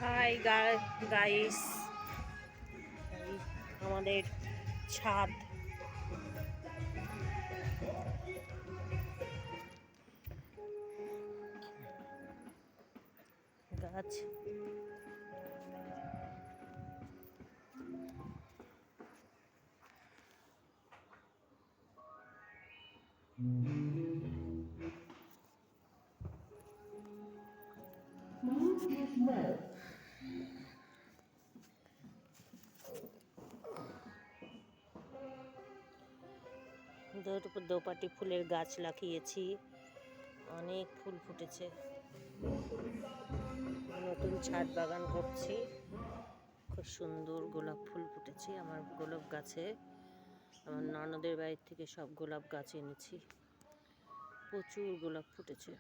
Hi guys, আমাদের ছাদ গাছ। দোপাটি ফুলের গাছ লাগিয়েছি, অনেক ফুল ফুটেছে। নতুন ছাদ বাগান করছি, খুব সুন্দর গোলাপ ফুল ফুটেছে আমার গোলাপ গাছে। আমার ননদের বাড়ির থেকে সব গোলাপ গাছ এনেছি, প্রচুর গোলাপ ফুটেছে।